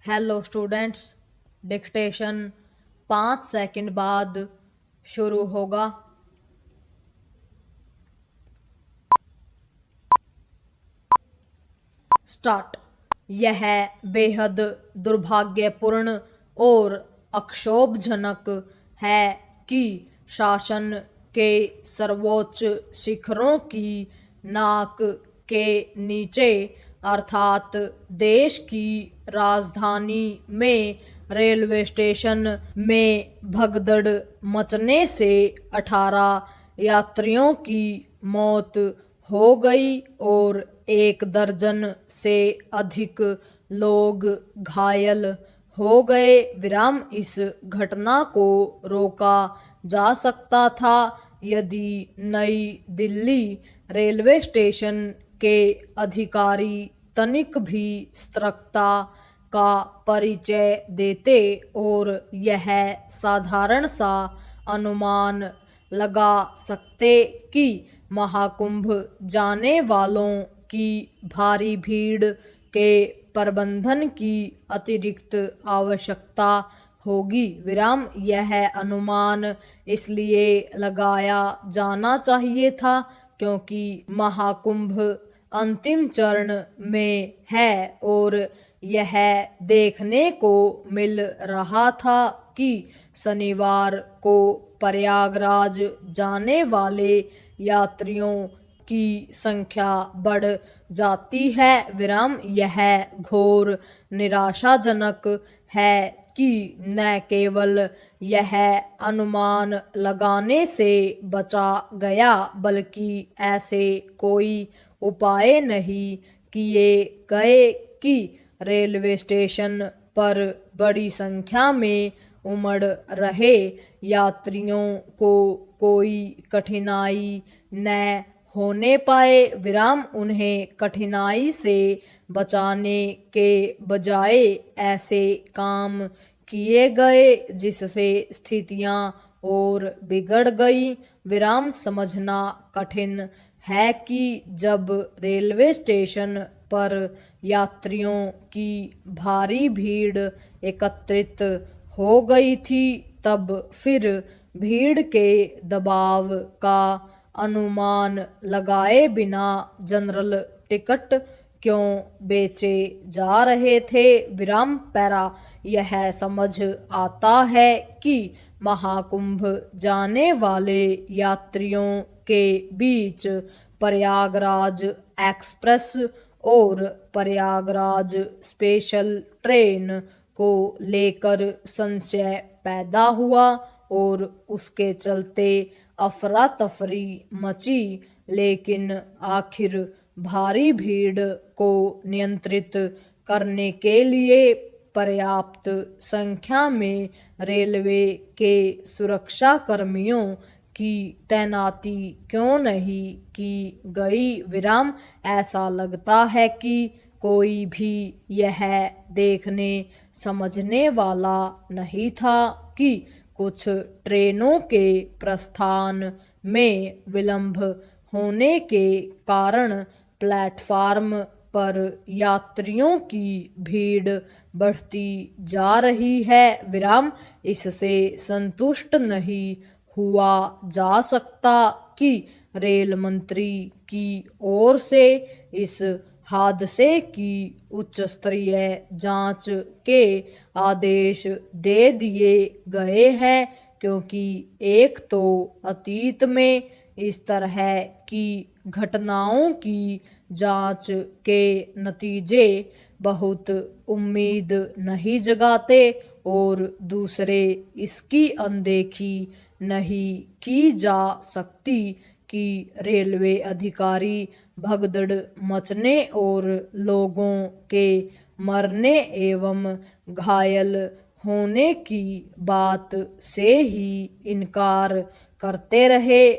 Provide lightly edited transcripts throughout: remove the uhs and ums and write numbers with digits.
Hello students, dictation 5 second बाद शुरू होगा। स्टार्ट। यह बेहद दुर्भाग्यपूर्ण और अक्षोभजनक है कि शासन के सर्वोच्च शिखरों की नाक के नीचे अर्थात देश की राजधानी में रेलवे स्टेशन में भगदड़ मचने से 18 यात्रियों की मौत हो गई और 1 दर्जन से अधिक लोग घायल हो गए। इस घटना को रोका जा सकता था यदि नई दिल्ली रेलवे स्टेशन के अधिकारी तनिक भी सतर्कता का परिचय देते और यह साधारण सा अनुमान लगा सकते कि महाकुंभ जाने वालों की भारी भीड़ के प्रबंधन की अतिरिक्त आवश्यकता होगी। यह अनुमान इसलिए लगाया जाना चाहिए था क्योंकि महाकुंभ अंतिम चरण में है और यह देखने को मिल रहा था कि शनिवार को प्रयागराज जाने वाले यात्रियों की संख्या बढ़ जाती है। यह घोर निराशाजनक है कि न केवल यह अनुमान लगाने से बचा गया बल्कि ऐसे कोई उपाय नहीं किए गए कि रेलवे स्टेशन पर बड़ी संख्या में उमड़ रहे यात्रियों को कोई कठिनाई न होने पाए। उन्हें कठिनाई से बचाने के बजाय ऐसे काम किए गए जिससे स्थितियां और बिगड़ गई। समझना कठिन है कि जब रेलवे स्टेशन पर यात्रियों की भारी भीड़ एकत्रित हो गई थी तब फिर भीड़ के दबाव का अनुमान लगाए बिना जनरल टिकट क्यों बेचे जा रहे थे। यह समझ आता है कि महाकुंभ जाने वाले यात्रियों के बीच प्रयागराज एक्सप्रेस और प्रयागराज स्पेशल ट्रेन को लेकर संशय पैदा हुआ और उसके चलते अफरा तफरी मची, लेकिन आखिर भारी भीड़ को नियंत्रित करने के लिए पर्याप्त संख्या में रेलवे के सुरक्षा कर्मियों की तैनाती क्यों नहीं की गई। ऐसा लगता है कि कोई भी यह देखने समझने वाला नहीं था कि कुछ ट्रेनों के प्रस्थान में विलंब होने के कारण प्लेटफार्म पर यात्रियों की भीड़ बढ़ती जा रही है। इससे संतुष्ट नहीं हुआ जा सकता कि रेल मंत्री की ओर से इस हादसे की उच्च स्तरीय जांच के आदेश दे दिए गए हैं क्योंकि एक तो अतीत में इस तरह की घटनाओं की जांच के नतीजे बहुत उम्मीद नहीं जगाते और दूसरे इसकी अनदेखी नहीं की जा सकती कि रेलवे अधिकारी भगदड़ मचने और लोगों के मरने एवं घायल होने की बात से ही इनकार करते रहे।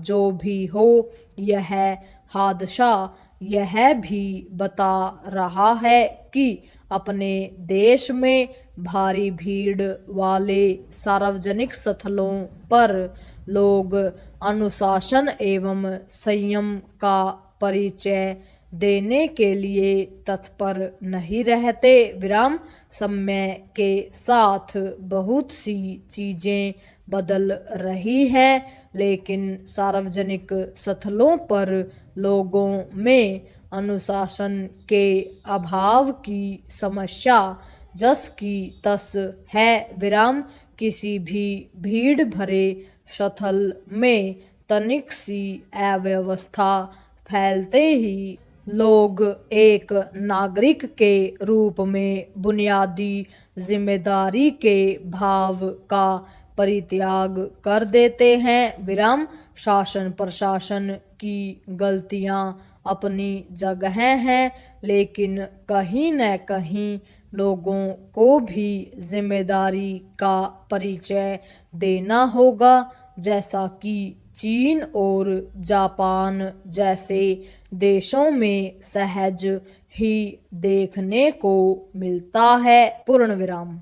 जो भी हो, यह हादसा यह भी बता रहा है कि अपने देश में भारी भीड़ वाले सार्वजनिक स्थलों पर लोग अनुशासन एवं संयम का परिचय देने के लिए तत्पर नहीं रहते। विराम। समय के साथ बहुत सी चीजें बदल रही हैं, लेकिन सार्वजनिक स्थलों पर लोगों में अनुशासन के अभाव की समस्या जस की तस है। विराम। किसी भी भीड़ भरे स्थल में तनिक सी अव्यवस्था फैलते ही लोग एक नागरिक के रूप में बुनियादी जिम्मेदारी के भाव का परित्याग कर देते हैं। विराम। शासन प्रशासन की गलतियां अपनी जगह हैं, लेकिन कहीं न कहीं लोगों को भी जिम्मेदारी का परिचय देना होगा, जैसा कि चीन और जापान जैसे देशों में सहज ही देखने को मिलता है। पूर्ण विराम।